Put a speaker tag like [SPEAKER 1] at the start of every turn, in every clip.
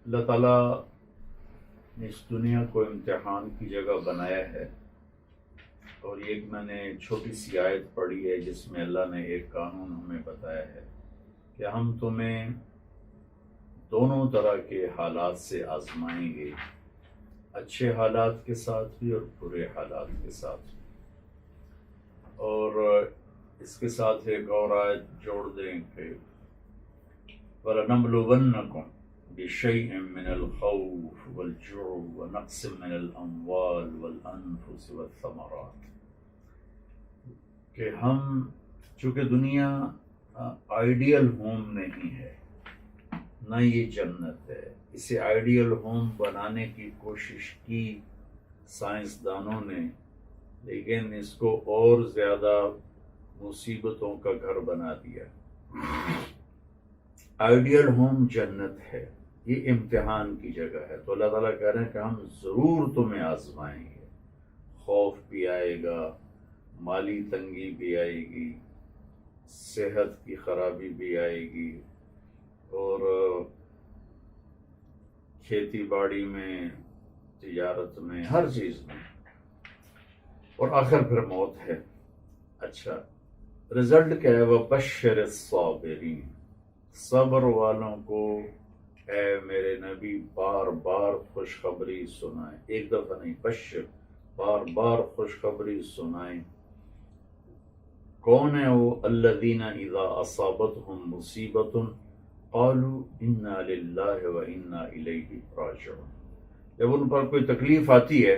[SPEAKER 1] اللہ تعالیٰ نے اس دنیا کو امتحان کی جگہ بنایا ہے، اور ایک میں نے چھوٹی سی آیت پڑھی ہے جس میں اللہ نے ایک قانون ہمیں بتایا ہے کہ ہم تمہیں دونوں طرح کے حالات سے آزمائیں گے، اچھے حالات کے ساتھ بھی اور برے حالات کے ساتھ بھی۔ اور اس کے ساتھ ایک اور آیت جوڑ دیں کہ وَلَنَبْلُوَنَّكُمْ بِشَيْءٍ مِّنَ الْخَوْفِ وَالْجُوعِ وَنَقْصٍ مِّنَ الْأَمْوَالِ وَالْأَنفُسِ وَالثَّمَرَاتِ، کہ ہم چونکہ دنیا آئیڈیل ہوم نہیں ہے، نہ یہ جنت ہے، اسے آئیڈیل ہوم بنانے کی کوشش کی سائنسدانوں نے، لیکن اس کو اور زیادہ مصیبتوں کا گھر بنا دیا۔ آئیڈیل ہوم جنت ہے، یہ امتحان کی جگہ ہے۔ تو اللہ تعالیٰ کہہ رہے ہیں کہ ہم ضرور تمہیں آزمائیں گے، خوف بھی آئے گا، مالی تنگی بھی آئے گی، صحت کی خرابی بھی آئے گی، اور کھیتی باڑی میں، تجارت میں، ہر چیز میں، اور آخر پھر موت ہے۔ اچھا، رزلٹ کیا ہے؟ وَبَشِّرِ الصَّابِرِينَ، صبر والوں کو اے میرے نبی بار بار خوشخبری سنائیں، ایک دفعہ نہیں، بشر، بار بار خوشخبری سنائیں۔ کون ہے وہ؟ الذین اذا اصابتهم مصیبت قالوا انا للہ وانا الیہ راجعون، جب ان پر کوئی تکلیف آتی ہے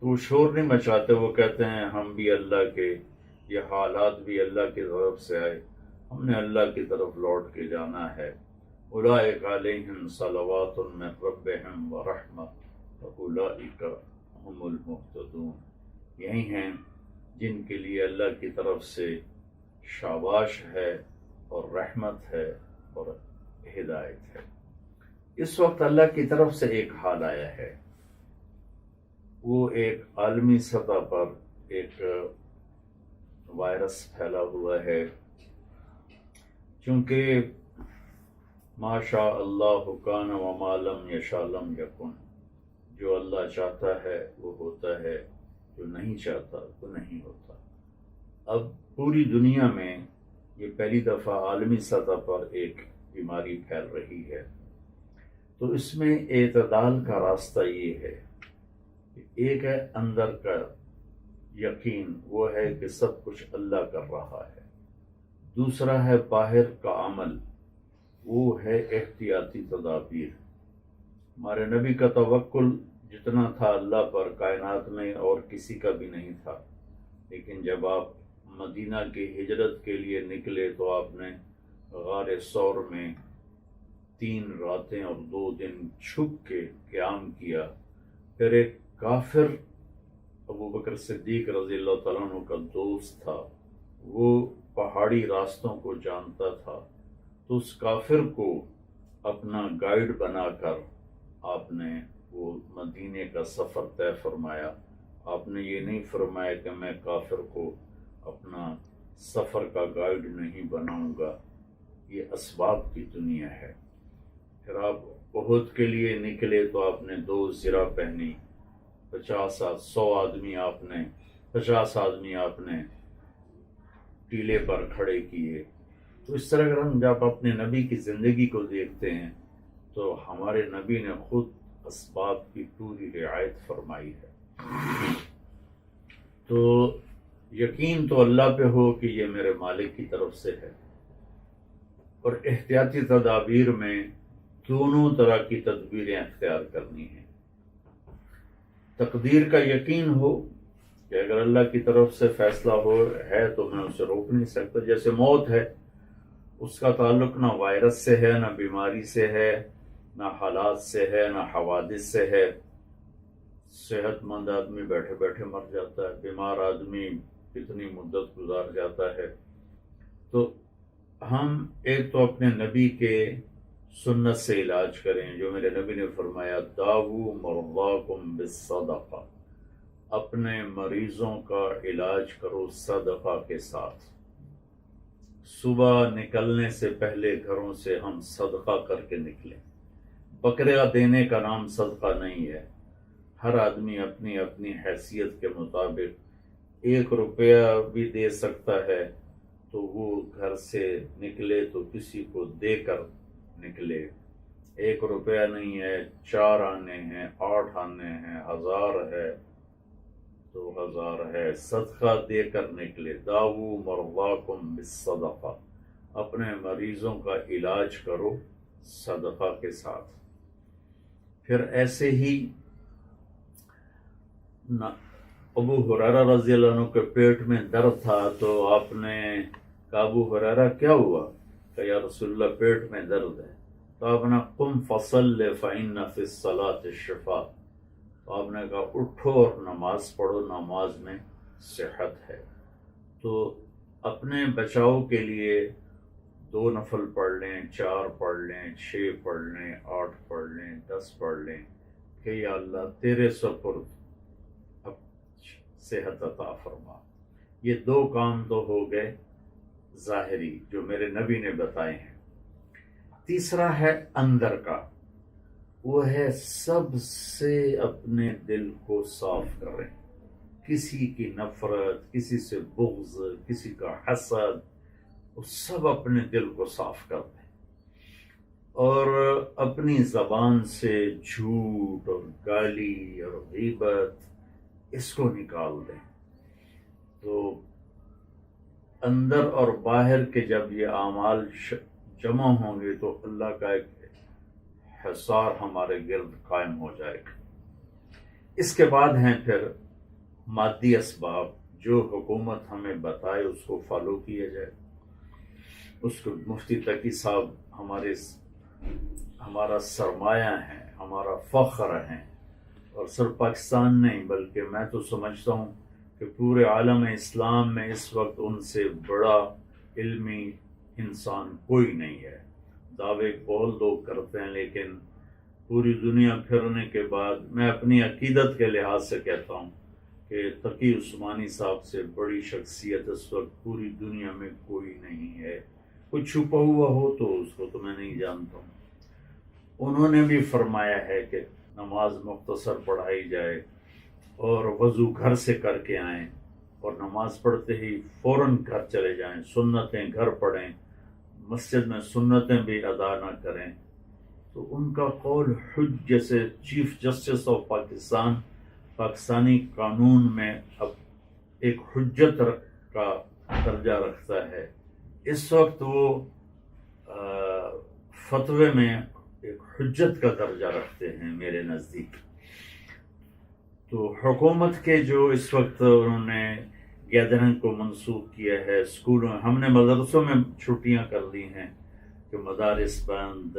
[SPEAKER 1] تو وہ شور نہیں مچاتے، وہ کہتے ہیں ہم بھی اللہ کے، یہ حالات بھی اللہ کی طرف سے آئے، ہم نے اللہ کی طرف لوٹ کے جانا ہے۔ اولئک علیہم صلوات من ربہم ورحمہ واولئک هم المہتدون، یہی ہیں جن کے لیے اللہ کی طرف سے شاباش ہے اور رحمت ہے اور ہدایت ہے۔ اس وقت اللہ کی طرف سے ایک حال آیا ہے، وہ ایک عالمی سطح پر ایک وائرس پھیلا ہوا ہے، چونکہ ما شاء اللہ کان وما لم یشاء لم یکن، جو اللہ چاہتا ہے وہ ہوتا ہے، جو نہیں چاہتا وہ نہیں ہوتا۔ اب پوری دنیا میں یہ پہلی دفعہ عالمی سطح پر ایک بیماری پھیل رہی ہے، تو اس میں اعتدال کا راستہ یہ ہے کہ ایک ہے اندر کا یقین، وہ ہے کہ سب کچھ اللہ کر رہا ہے، دوسرا ہے باہر کا عمل، وہ ہے احتیاطی تدابیر۔ ہمارے نبی کا توکل جتنا تھا اللہ پر کائنات میں اور کسی کا بھی نہیں تھا، لیکن جب آپ مدینہ کی ہجرت کے لیے نکلے تو آپ نے غار ثور میں 3 راتیں اور 2 دن چھپ کے قیام کیا۔ پھر ایک کافر ابو بکر صدیق رضی اللہ تعالیٰ عنہ کا دوست تھا، وہ پہاڑی راستوں کو جانتا تھا، تو اس کافر کو اپنا گائیڈ بنا کر آپ نے وہ مدینے کا سفر طے فرمایا۔ آپ نے یہ نہیں فرمایا کہ میں کافر کو اپنا سفر کا گائیڈ نہیں بناؤں گا، یہ اسباب کی دنیا ہے۔ پھر آپ احد کے لیے نکلے تو آپ نے 2 زرہ پہنی، 100 آدمی آپ نے ٹیلے پر کھڑے کیے۔ تو اس طرح اگر ہم جب اپنے نبی کی زندگی کو دیکھتے ہیں تو ہمارے نبی نے خود اسباب کی پوری رعایت فرمائی ہے۔ تو یقین تو اللہ پہ ہو کہ یہ میرے مالک کی طرف سے ہے، اور احتیاطی تدابیر میں دونوں طرح کی تدبیریں اختیار کرنی ہیں۔ تقدیر کا یقین ہو کہ اگر اللہ کی طرف سے فیصلہ ہے تو میں اسے روک نہیں سکتا۔ جیسے موت ہے، اس کا تعلق نہ وائرس سے ہے، نہ بیماری سے ہے، نہ حالات سے ہے، نہ حوادث سے ہے۔ صحت مند آدمی بیٹھے بیٹھے مر جاتا ہے، بیمار آدمی کتنی مدت گزار جاتا ہے۔ تو ہم ایک تو اپنے نبی کے سنت سے علاج کریں، جو میرے نبی نے فرمایا داؤ مرضاکم بالصدقہ، اپنے مریضوں کا علاج کرو صدقہ کے ساتھ۔ صبح نکلنے سے پہلے گھروں سے ہم صدقہ کر کے نکلیں، بکرے دینے کا نام صدقہ نہیں ہے. ہر آدمی اپنی اپنی حیثیت کے مطابق 1 روپیہ بھی دے سکتا ہے، تو وہ گھر سے نکلے تو کسی کو دے کر نکلے. 1 روپیہ نہیں ہے، 4 آنے ہیں، 8 آنے ہیں، 1000 ہے، 2000 ہے، صدقہ دے کر نکلے. داؤ مرضاکم بالصدقہ، اپنے مریضوں کا علاج کرو صدقہ کے ساتھ. پھر ایسے ہی ابو ہریرہ رضی اللہ عنہ کے پیٹ میں درد تھا، تو آپ نے کہا ابو ہریرہ کیا ہوا؟ کہ یا رسول اللہ پیٹ میں درد ہے. تو آپ نے قم فصل فإن فی الصلاۃ شفاء، تو آپ نے کہا اٹھو اور نماز پڑھو، نماز میں صحت ہے. تو اپنے بچاؤ کے لیے 2 نفل پڑھ لیں، 4 پڑھ لیں، 6 پڑھ لیں، 8 پڑھ لیں، 10 پڑھ لیں کہ یا اللہ تیرے سپرد اب صحت عطا فرما. یہ 2 کام تو ہو گئے ظاہری جو میرے نبی نے بتائے ہیں. تیسرا ہے اندر کا، وہ ہے سب سے اپنے دل کو صاف کریں. کسی کی نفرت، کسی سے بغض، کسی کا حسد، وہ سب اپنے دل کو صاف کر دیں. اور اپنی زبان سے جھوٹ اور گالی اور غیبت اس کو نکال دیں. تو اندر اور باہر کے جب یہ اعمال جمع ہوں گے تو اللہ کا ایک حصار ہمارے گرد قائم ہو جائے گا. اس کے بعد ہیں پھر مادی اسباب، جو حکومت ہمیں بتائے اس کو فالو کیا جائے. اس کو مفتی تقی صاحب ہمارا سرمایہ ہیں، ہمارا فخر ہیں، اور صرف پاکستان نہیں بلکہ میں تو سمجھتا ہوں کہ پورے عالم اسلام میں اس وقت ان سے بڑا علمی انسان کوئی نہیں ہے. دعوے بہت لوگ کرتے ہیں، لیکن پوری دنیا پھرنے کے بعد میں اپنی عقیدت کے لحاظ سے کہتا ہوں کہ تقی عثمانی صاحب سے بڑی شخصیت اس وقت پوری دنیا میں کوئی نہیں ہے. کوئی چھپا ہوا ہو تو اس کو تو میں نہیں جانتا ہوں. انہوں نے بھی فرمایا ہے کہ نماز مختصر پڑھائی جائے اور وضو گھر سے کر کے آئیں، اور نماز پڑھتے ہی فوراً گھر چلے جائیں. سنتیں گھر پڑھیں، مسجد میں سنتیں بھی ادا نہ کریں. تو ان کا قول جیسے chief justice of Pakistan Pakistani قانون میں اب ایک حجت کا درجہ رکھتا ہے. اس وقت وہ فتوے میں ایک حجت کا درجہ رکھتے ہیں میرے نزدیک. تو حکومت کے جو اس وقت انہوں نے گیدرنگ کو منسوخ کیا ہے، اسکولوں میں ہم نے مدرسوں میں چھٹیاں کر لی ہیں کہ مدارس بند،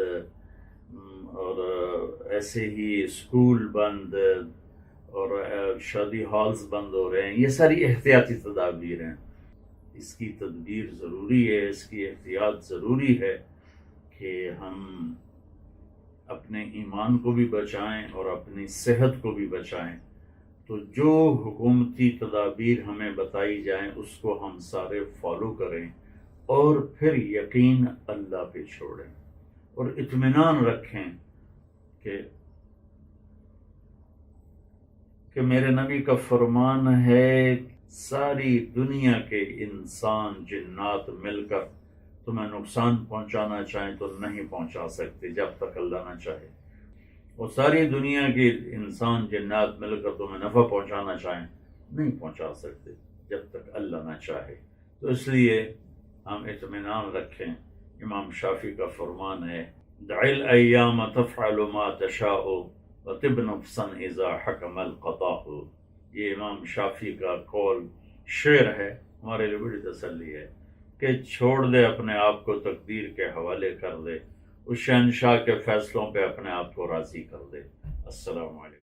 [SPEAKER 1] اور ایسے ہی اسکول بند، اور شادی ہالز بند ہو رہے ہیں. یہ ساری احتیاطی تدابیر ہیں. اس کی تدبیر ضروری ہے، اس کی احتیاط ضروری ہے کہ ہم اپنے ایمان کو بھی بچائیں اور اپنی صحت کو بھی بچائیں. تو جو حکومتی تدابیر ہمیں بتائی جائیں اس کو ہم سارے فالو کریں، اور پھر یقین اللہ پہ چھوڑیں اور اطمینان رکھیں کہ میرے نبی کا فرمان ہے ساری دنیا کے انسان جنات مل کر تمہیں نقصان پہنچانا چاہیں تو نہیں پہنچا سکتے جب تک اللہ نہ چاہے، اور ساری دنیا کے انسان جنات مل کر تمہیں نفع پہنچانا چاہیں نہیں پہنچا سکتے جب تک اللہ نہ چاہے. تو اس لیے ہم اطمینان رکھیں. امام شافعی کا فرمان ہے دع الایام تفعل ما تشاء وطب نفسا اذا حکم القضاء. یہ امام شافعی کا قول شعر ہے، ہمارے لیے بڑی تسلی ہے کہ چھوڑ دے اپنے آپ کو، تقدیر کے حوالے کر دے، اس شہنشاہ کے فیصلوں پہ اپنے آپ کو راضی کر دے. السلام علیکم.